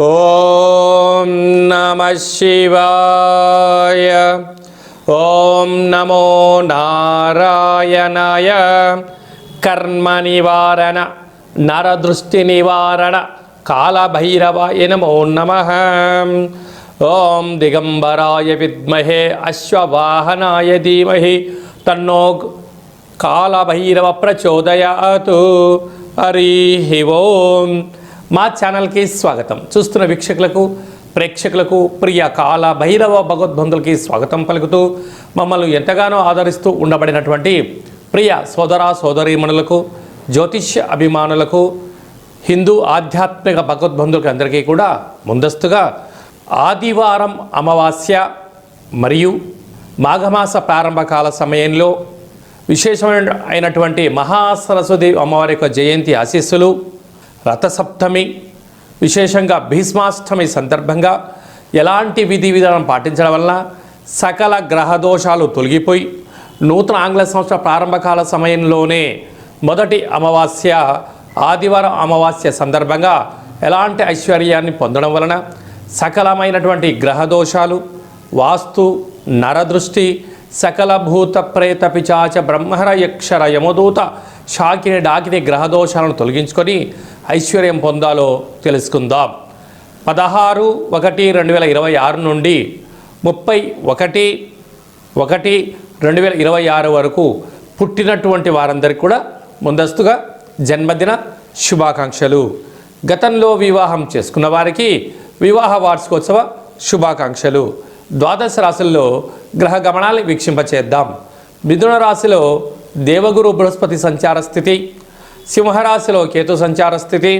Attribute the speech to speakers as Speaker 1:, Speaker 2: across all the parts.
Speaker 1: ఓం నమః శివాయ. ఓం నమో నారాయణాయ. కర్మ నివారణ నరదృష్టి నివారణ కాళభైరవాయ నమో నమః. ఓం దిగంబరాయ విద్మహే అశ్వవాహనాయ ధీమహి తన్నో కాళభైరవ ప్రచోదయాతు. హరి ఓం. మా ఛానల్కి స్వాగతం. చూస్తున్న వీక్షకులకు ప్రేక్షకులకు ప్రియ కాళభైరవ భగవద్బంధులకి స్వాగతం పలుకుతూ మమ్మల్ని ఎంతగానో ఆదరిస్తూ ఉండబడినటువంటి ప్రియ సోదర సోదరీమణులకు, జ్యోతిష్య అభిమానులకు, హిందూ ఆధ్యాత్మిక భగవద్బంధులకి అందరికీ కూడా ముందస్తుగా ఆదివారం అమావాస్య మరియు మాఘమాస ప్రారంభకాల సమయంలో విశేషమైనటువంటి మహాసరస్వతి అమ్మవారి యొక్క జయంతి ఆశీస్సులు, రథసప్తమి, విశేషంగా భీష్మాష్టమి సందర్భంగా ఎలాంటి విధి విధానం పాటించడం వల్ల సకల గ్రహదోషాలు తొలగిపోయి నూతన ఆంగ్ల సంవత్సర ప్రారంభకాల సమయంలోనే మొదటి అమావాస్య ఆదివారం అమావాస్య సందర్భంగా ఎలాంటి ఐశ్వర్యాన్ని పొందడం వలన సకలమైనటువంటి గ్రహదోషాలు, వాస్తు, నరదృష్టి, సకల భూత ప్రేత పిచాచ బ్రహ్మర యక్షర యమదూత శాకిని డాకిని గ్రహదోషాలను తొలగించుకొని ఐశ్వర్యం పొందాలో తెలుసుకుందాం. 16/1/2026 నుండి 31/1/2026 వరకు పుట్టినటువంటి వారందరికీ కూడా ముందస్తుగా జన్మదిన శుభాకాంక్షలు. గతంలో వివాహం చేసుకున్న వారికి వివాహ వార్షికోత్సవ శుభాకాంక్షలు. ద్వాదశ రాశుల్లో గ్రహ గమనాన్ని వీక్షింపచేద్దాం. మిథున రాశిలో దేవగురు బృహస్పతి సంచార స్థితి, సింహరాశిలో కేతు సంచార స్థితి,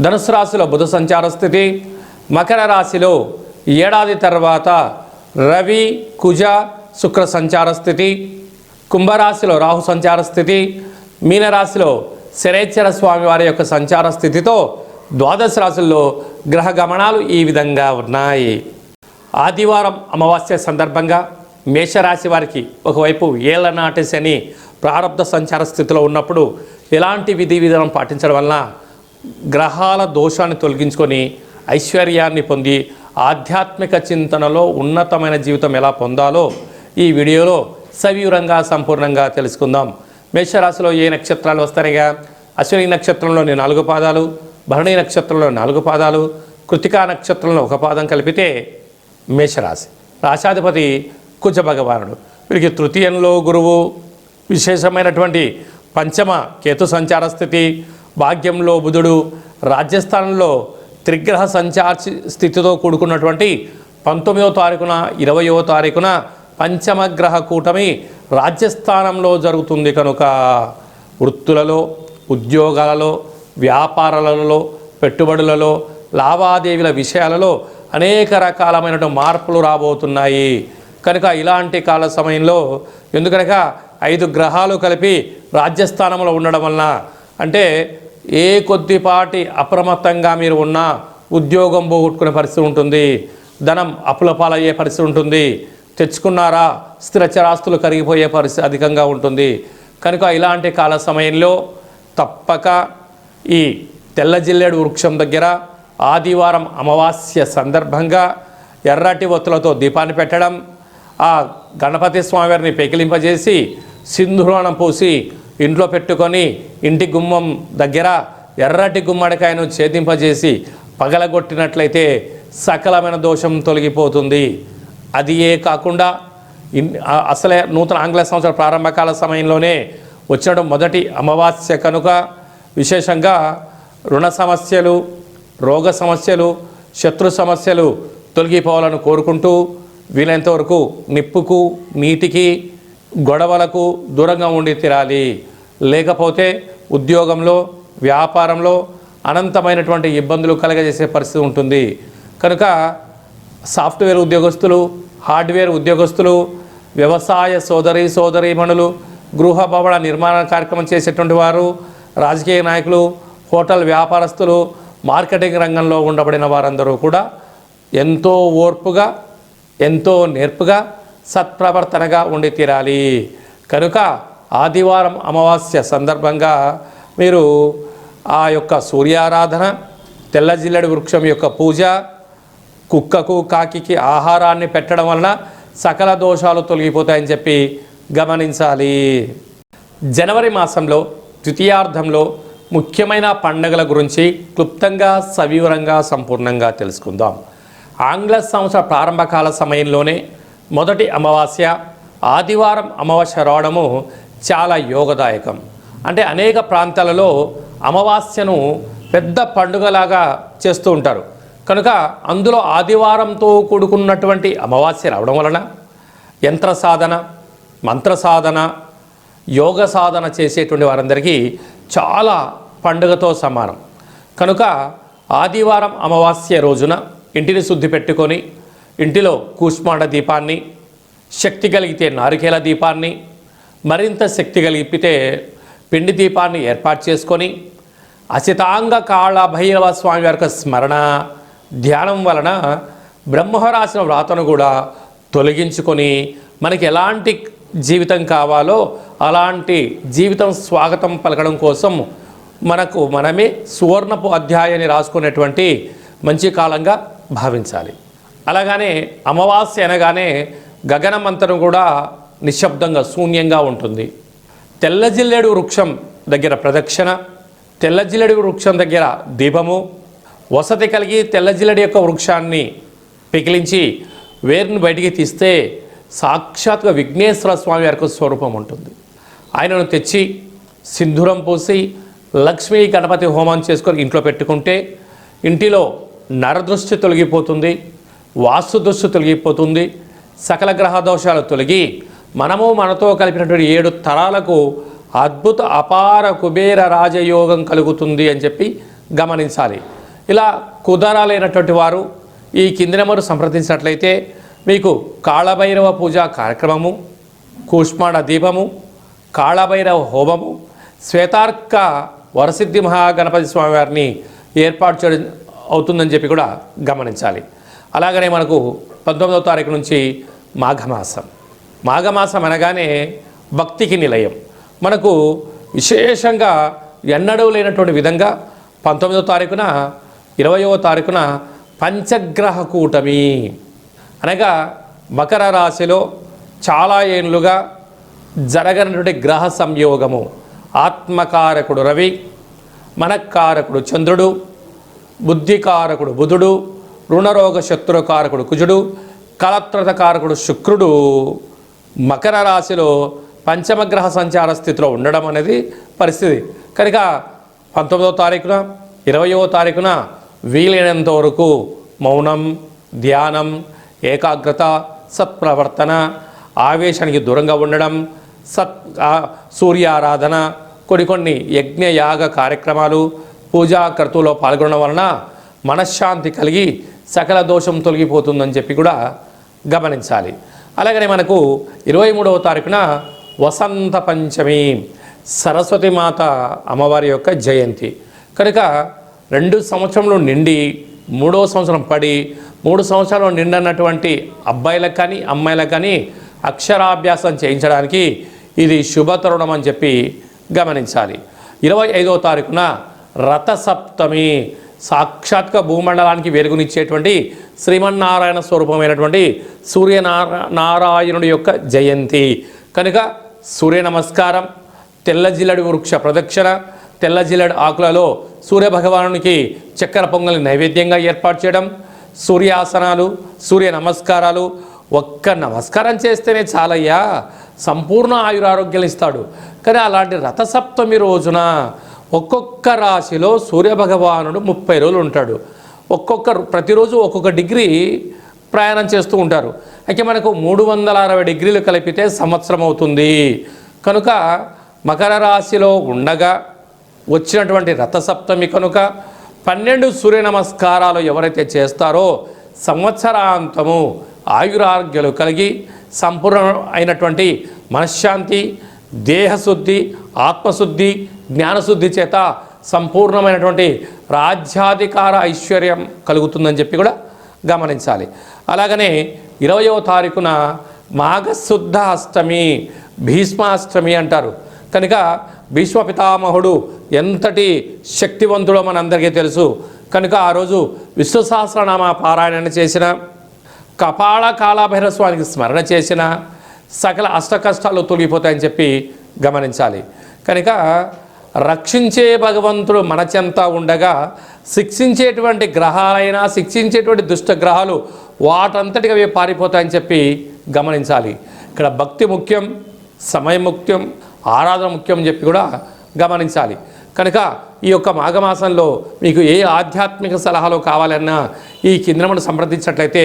Speaker 1: ధనుసు రాశిలో బుధ సంచార స్థితి, మకర రాశిలో ఏడాది తర్వాత రవి కుజ శుక్ర సంచార స్థితి, కుంభరాశిలో రాహు సంచార స్థితి, మీనరాశిలో శనేశ్వర స్వామి వారి యొక్క సంచార స్థితితో ద్వాదశ రాశుల్లో గ్రహ గమనాలు ఈ విధంగా ఉన్నాయి. ఆదివారం అమావాస్య సందర్భంగా మేషరాశి వారికి ఒకవైపు ఏళ్లనాటి శని ప్రారబ్ధ సంచార స్థితిలో ఉన్నప్పుడు ఎలాంటి విధి విధానం పాటించడం వలన గ్రహాల దోషాన్ని తొలగించుకొని ఐశ్వర్యాన్ని పొంది ఆధ్యాత్మిక చింతనలో ఉన్నతమైన జీవితం ఎలా పొందాలో ఈ వీడియోలో సవివరంగా సంపూర్ణంగా తెలుసుకుందాం. మేషరాశిలో ఏ నక్షత్రాలు వస్తాయిగా? అశ్విని నక్షత్రంలోని 4 పాదాలు, భరణి నక్షత్రంలో 4 పాదాలు, కృతికా నక్షత్రంలో 1 పాదం కలిపితే మేషరాశి. రాశాధిపతి కుజ భగవానుడు. వీరికి తృతీయంలో గురువు, విశేషమైనటువంటి పంచమ కేతు సంచార స్థితి, భాగ్యంలో బుధుడు, రాజ్యస్థానంలో త్రిగ్రహ సంచార స్థితితో కూడుకున్నటువంటి 19వ తారీఖున 20వ తారీఖున పంచమగ్రహ కూటమి రాజ్యస్థానంలో జరుగుతుంది కనుక వృత్తులలో, ఉద్యోగాలలో, వ్యాపారాలలో, పెట్టుబడులలో, లావాదేవీల విషయాలలో అనేక రకాలమైన మార్పులు రాబోతున్నాయి. కనుక ఇలాంటి కాల సమయంలో ఎందుకనగా 5 గ్రహాలు కలిపి రాజ్యస్థానంలో ఉండడం వలన అంటే ఏ కొద్దిపాటి అప్రమత్తంగా మీరు ఉన్నా ఉద్యోగం పోగొట్టుకునే పరిస్థితి ఉంటుంది, ధనం అప్పుల పాలయ్యే పరిస్థితి ఉంటుంది, తెచ్చుకున్నారా స్థిరచరాస్తులు కరిగిపోయే పరిస్థితి అధికంగా ఉంటుంది. కనుక ఇలాంటి కాల సమయంలో తప్పక ఈ తెల్ల జిల్లేడు వృక్షం దగ్గర ఆదివారం అమావాస్య సందర్భంగా ఎర్రటి ఒత్తులతో దీపాన్ని పెట్టడం, ఆ గణపతి స్వామివారిని పెకిలింపజేసి సింధూరాణం పూసి ఇంట్లో పెట్టుకొని ఇంటి గుమ్మం దగ్గర ఎర్రటి గుమ్మడికాయను ఛేదింపజేసి పగలగొట్టినట్లయితే సకలమైన దోషం తొలగిపోతుంది. అది ఏ కాకుండా అసలే నూతన ఆంగ్ల సంవత్సర ప్రారంభకాల సమయంలోనే వచ్చిన మొదటి అమావాస్య కనుక విశేషంగా రుణ సమస్యలు, రోగ సమస్యలు, శత్రు సమస్యలు తొలగిపోవాలని కోరుకుంటూ వీలైనంతవరకు నిప్పుకు, నీటికి, గొడవలకు దూరంగా ఉండి తీరాలి. లేకపోతే ఉద్యోగంలో, వ్యాపారంలో అనంతమైనటువంటి ఇబ్బందులు కలగజేసే పరిస్థితి ఉంటుంది. కనుక సాఫ్ట్వేర్ ఉద్యోగస్తులు, హార్డ్వేర్ ఉద్యోగస్తులు, వ్యవసాయ సోదరీమణులు, గృహ భవన నిర్మాణ కార్యక్రమం చేసేటువంటి వారు, రాజకీయ నాయకులు, హోటల్ వ్యాపారస్తులు, మార్కెటింగ్ రంగంలో ఉండబడిన వారందరూ కూడా ఎంతో ఓర్పుగా, ఎంతో నేర్పుగా, సత్ప్రవర్తనగా ఉండి తీరాలి. కనుక ఆదివారం అమావాస్య సందర్భంగా మీరు ఆ యొక్క సూర్యారాధన, తెల్ల జిల్లెడు వృక్షం యొక్క పూజ, కుక్కకు కాకికి ఆహారాన్ని పెట్టడం వలన సకల దోషాలు తొలగిపోతాయని చెప్పి గమనించాలి. జనవరి మాసంలో ద్వితీయార్థంలో ముఖ్యమైన పండుగల గురించి క్లుప్తంగా సవివరంగా సంపూర్ణంగా తెలుసుకుందాం. ఆంగ్ల సంవత్సర ప్రారంభకాల సమయంలోనే మొదటి అమావాస్య ఆదివారం అమావాస్య రావడము చాలా యోగదాయకం. అంటే అనేక ప్రాంతాలలో అమావాస్యను పెద్ద పండుగలాగా చేస్తూ ఉంటారు. కనుక అందులో ఆదివారంతో కూడుకున్నటువంటి అమావాస్య రావడం వలన యంత్ర సాధన, మంత్ర సాధన, యోగ సాధన చేసేటువంటి వారందరికీ చాలా పండుగతో సమానం. కనుక ఆదివారం అమావాస్య రోజున ఇంటిని శుద్ధి పెట్టుకొని ఇంటిలో కూష్మాండ దీపాన్ని, శక్తి కలిగితే నారికేల దీపాన్ని, మరింత శక్తి కలిగితే పిండి దీపాన్ని ఏర్పాటు చేసుకొని అసితాంగ కాళ భైరవ స్వామి వారి స్మరణ ధ్యానం వలన బ్రహ్మరాసిన వ్రాతను కూడా తొలగించుకొని మనకి ఎలాంటి జీవితం కావాలో అలాంటి జీవితం స్వాగతం పలకడం కోసం మనమే సువర్ణపు అధ్యాయాన్ని రాసుకునేటువంటి మంచి కాలంగా భావించాలి. అలాగనే అమావాస్య అనగానే గగనమంతరం కూడా నిశ్శబ్దంగా శూన్యంగా ఉంటుంది. తెల్ల జిల్లేడు వృక్షం దగ్గర ప్రదక్షిణ, తెల్ల జిల్లేడు వృక్షం దగ్గర దీపము, వసతి కలిగి తెల్ల జిల్లేడు యొక్క వృక్షాన్ని పికిలించి వేరుని బయటికి తీస్తే సాక్షాత్గా విఘ్నేశ్వర స్వామి వారికి స్వరూపం ఉంటుంది. ఆయనను తెచ్చి సింధూరం పూసి లక్ష్మీ గణపతి హోమం చేసుకొని ఇంట్లో పెట్టుకుంటే ఇంటిలో నరదృష్టి తొలగిపోతుంది, వాస్తు దృష్టి తొలగిపోతుంది, సకల గ్రహ దోషాలు తొలగి మనతో కలిపినటువంటి 7 తరాలకు అద్భుత అపార కుబేర రాజయోగం కలుగుతుంది అని చెప్పి గమనించాలి. ఇలా కుదరాలైనటువంటి వారు ఈ కింది నెంబరు సంప్రదించినట్లయితే మీకు కాళభైరవ పూజా కార్యక్రమము, కూష్మాండ దీపము, కాళభైరవ హోమము, శ్వేతార్క వరసిద్ధి మహాగణపతి స్వామి వారిని ఏర్పాటు చేయడం అవుతుందని చెప్పి కూడా గమనించాలి. అలాగనే మనకు 19వ తారీఖు నుంచి మాఘమాసం అనగానే భక్తికి నిలయం. మనకు విశేషంగా ఎన్నడూ లేనటువంటి విధంగా 19వ తారీఖున 20వ తారీఖున పంచగ్రహ కూటమి అనగా మకర రాశిలో చాలా ఏళ్ళుగా జరగనటువంటి గ్రహ సంయోగము. ఆత్మకారకుడు రవి, మనకారకుడు చంద్రుడు, బుద్ధికారకుడు బుధుడు, రుణరోగ శత్రుకారకుడు కుజుడు, కలత్రతకారకుడు శుక్రుడు మకర రాశిలో పంచమగ్రహ సంచార స్థితిలో ఉండడం అనేది పరిస్థితి. కనుక 19వ తారీఖున 20వ తారీఖున వీలైనంత వరకు మౌనం, ధ్యానం, ఏకాగ్రత, సత్ప్రవర్తన, ఆవేశానికి దూరంగా ఉండడం, సూర్యారాధన, కొన్ని యజ్ఞ యాగ కార్యక్రమాలు, పూజా కర్తువులో పాల్గొనడం వలన మనశ్శాంతి కలిగి సకల దోషం తొలగిపోతుందని చెప్పి కూడా గమనించాలి. అలాగనే మనకు 23వ తారీఖున వసంత పంచమి, సరస్వతి మాత అమ్మవారి యొక్క జయంతి. కనుక 2 సంవత్సరంలో నిండి 3వ సంవత్సరం పడి 3 సంవత్సరాలు నిండన్నటువంటి అబ్బాయిలకు కానీ అమ్మాయిలకు కానీ అక్షరాభ్యాసం చేయించడానికి ఇది శుభతరుణం అని చెప్పి గమనించాలి. 25వ తారీఖున రథసప్తమి, సాక్షాత్గా భూమండలానికి వెలుగునిచ్చేటువంటి శ్రీమన్నారాయణ స్వరూపమైనటువంటి సూర్యనారాయణుడి యొక్క జయంతి. కనుక సూర్య నమస్కారం, తెల్ల జిల్లెడు వృక్ష ప్రదక్షిణ, తెల్ల జిల్లెడు ఆకులలో సూర్యభగవానునికి చక్కెర పొంగల్ని నైవేద్యంగా ఏర్పాటు చేయడం, సూర్యాసనాలు, సూర్య నమస్కారాలు. ఒక్క నమస్కారం చేస్తేనే చాలయ్యా, సంపూర్ణ ఆయురారోగ్యాలు ఇస్తాడు. కానీ అలాంటి రథసప్తమి రోజున ఒక్కొక్క రాశిలో సూర్యభగవానుడు 30 రోజులు ఉంటాడు. ప్రతిరోజు ఒక్కొక్క డిగ్రీ ప్రయాణం చేస్తూ ఉంటారు. అయితే మనకు 360 డిగ్రీలు కలిపితే సంవత్సరం అవుతుంది. కనుక మకర రాశిలో ఉండగా వచ్చినటువంటి రథసప్తమి కనుక 12 సూర్య నమస్కారాలు ఎవరైతే చేస్తారో సంవత్సరాంతము ఆయురారోగ్యాలు కలిగి సంపూర్ణ అయినటువంటి మనశ్శాంతి, దేహశుద్ధి, ఆత్మశుద్ధి, జ్ఞానశుద్ధి చేత సంపూర్ణమైనటువంటి రాజ్యాధికార ఐశ్వర్యం కలుగుతుందని చెప్పి కూడా గమనించాలి. అలాగనే 20వ తారీఖున మాఘశుద్ధ అష్టమి, భీష్మాష్టమి అంటారు. కనుక భీష్మ పితామహుడు ఎంతటి శక్తివంతుడో మనందరికీ తెలుసు. కనుక ఆ రోజు విష్ణు సహస్రనామ పారాయణ చేసిన, కపాల కాళభైరవ స్వామికి స్మరణ చేసిన సకల అష్ట కష్టాలు తొలగిపోతాయని చెప్పి గమనించాలి. కనుక రక్షించే భగవంతుడు మన చెంత ఉండగా శిక్షించేటువంటి గ్రహాలైనా, శిక్షించేటువంటి దుష్ట గ్రహాలు వాటంతటిగా అవి పారిపోతాయని చెప్పి గమనించాలి. ఇక్కడ భక్తి ముఖ్యం, సమయం ముఖ్యం, ఆరాధన ముఖ్యం అని చెప్పి కూడా గమనించాలి. కనుక ఈ యొక్క మాఘమాసంలో మీకు ఏ ఆధ్యాత్మిక సలహాలు కావాలన్నా ఈ కిందను సంప్రదించినట్లయితే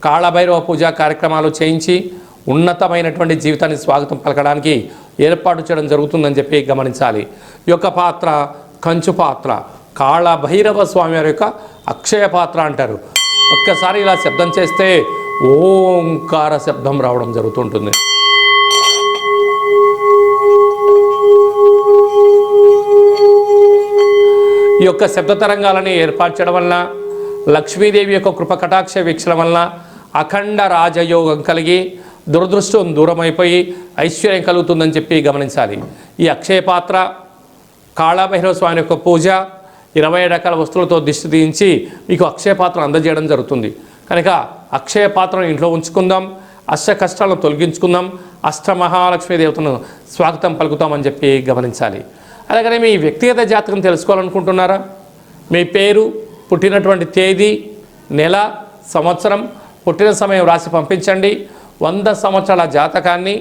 Speaker 1: కాళభైరవ పూజా కార్యక్రమాలు చేయించి ఉన్నతమైనటువంటి జీవితాన్ని స్వాగతం పలకడానికి ఏర్పాటు చేయడం జరుగుతుందని చెప్పి గమనించాలి. ఈ యొక్క పాత్ర కంచు పాత్ర, కాళభైరవ స్వామి వారి యొక్క అక్షయ పాత్ర అంటారు. ఒక్కసారి ఇలా శబ్దం చేస్తే ఓంకార శబ్దం రావడం జరుగుతుంటుంది. ఈ యొక్క శబ్ద తరంగాలని ఏర్పాటు చేయడం వలన లక్ష్మీదేవి యొక్క కృప కటాక్ష వీక్షణ వలన అఖండ రాజయోగం కలిగి దురదృష్టం దూరమైపోయి ఐశ్వర్యం కలుగుతుందని చెప్పి గమనించాలి. ఈ అక్షయ పాత్ర, కాళభైరవ స్వామి యొక్క పూజ, 20 రకాల వస్తువులతో దిష్టి తీయించి మీకు అక్షయ పాత్ర అందజేయడం జరుగుతుంది. కనుక అక్షయ పాత్రను ఇంట్లో ఉంచుకుందాం, అష్ట కష్టాలను తొలగించుకుందాం, అష్ట మహాలక్ష్మీ దేవతను స్వాగతం పలుకుతామని చెప్పి గమనించాలి. అలాగనే మీ వ్యక్తిగత జాతకం తెలుసుకోవాలనుకుంటున్నారా? మీ పేరు, పుట్టినటువంటి తేదీ, నెల, సంవత్సరం, పుట్టిన సమయం రాసి పంపించండి. 100 సంవత్సరాల జాతకాన్ని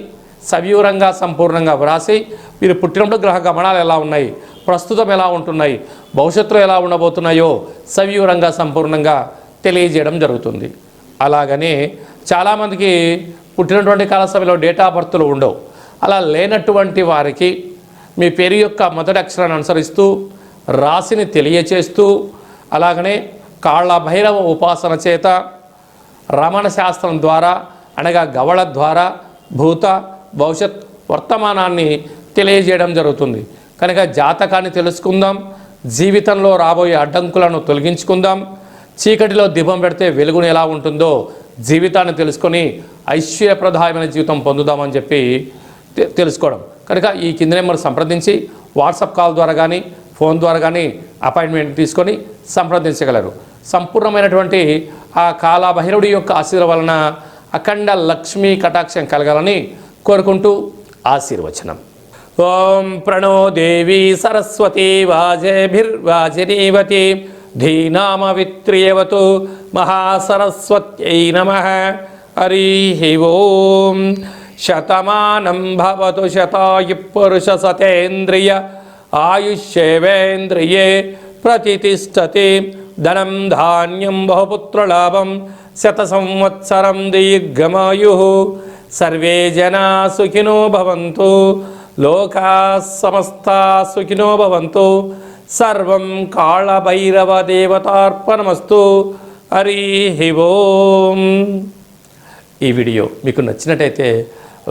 Speaker 1: సవివరంగా సంపూర్ణంగా వ్రాసి మీరు పుట్టినప్పుడు గ్రహ గమనాలు ఎలా ఉన్నాయి, ప్రస్తుతం ఎలా ఉంటున్నాయి, భవిష్యత్తులో ఎలా ఉండబోతున్నాయో సవివరంగా సంపూర్ణంగా తెలియజేయడం జరుగుతుంది. అలాగనే చాలామందికి పుట్టినటువంటి కాల సమయంలో డేట్ ఆఫ్ బర్త్లు ఉండవు. అలా లేనటువంటి వారికి మీ పేరు యొక్క మొదటి అక్షరాన్ని అనుసరిస్తూ రాశిని తెలియచేస్తూ, అలాగనే కాళభైరవ ఉపాసన చేత రమణ శాస్త్రం ద్వారా అనగా గవళ ద్వారా భూత భవిష్యత్ వర్తమానాన్ని తెలియజేయడం జరుగుతుంది. కనుక జాతకాన్ని తెలుసుకుందాం, జీవితంలో రాబోయే అడ్డంకులను తొలగించుకుందాం. చీకటిలో దీపం పెడితే వెలుగును ఎలా ఉంటుందో జీవితాన్ని తెలుసుకొని ఐశ్వర్యప్రదాయమైన జీవితం పొందుదామని చెప్పి తెలుసుకోవడం. కనుక ఈ కింద నెంబర్ సంప్రదించి వాట్సాప్ కాల్ ద్వారా కానీ ఫోన్ ద్వారా కానీ అపాయింట్మెంట్ తీసుకొని సంప్రదించగలరు. సంపూర్ణమైనటువంటి ఆ కాళభైరవుడి యొక్క ఆశీర్వాదం వలన అఖండ లక్ష్మీ కటాక్షం కలగాలని కోరుకుంటూ ఆశీర్వచనం. ఓం ప్రణో దేవి సరస్వతి వాజేభిర్వాజినీవతి ధీనామవిత్రియవతు మహాసరస్వత్యై నమః. హరి ఓం. శతమానం భవతు శతాయు పురుష సతేంద్రియ ఆయుష్యేవేంద్రియే ప్రతిష్టతి. ధనం ధాన్యం బహుపుత్రలాభం శత సంవత్సరం దీర్ఘమాయు. సర్వే జనా సుఖినో భవంతు. లోకా సమస్తా సుఖినో భవంతు. సర్వం కాళభైరవ దేవతార్పణమస్తు. హరి ఓం. ఈ వీడియో మీకు నచ్చినట్టయితే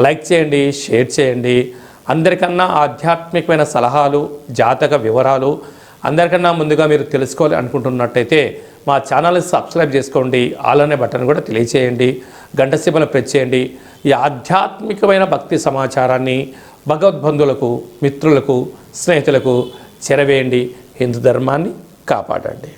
Speaker 1: లైక్ చేయండి, షేర్ చేయండి. అందరికన్నా ఆధ్యాత్మికమైన సలహాలు, జాతక వివరాలు అందరికన్నా ముందుగా మీరు తెలుసుకోవాలి అనుకుంటున్నట్టయితే మా ఛానల్ని సబ్స్క్రైబ్ చేసుకోండి. ఆల్ అనే బటన్ కూడా తెలియచేయండి, గంట సింబల్ ప్రెస్ చేయండి. ఈ ఆధ్యాత్మికమైన భక్తి సమాచారాన్ని భగవద్బంధువులకు, మిత్రులకు, స్నేహితులకు చేరవేయండి. హిందూ ధర్మాన్ని కాపాడండి.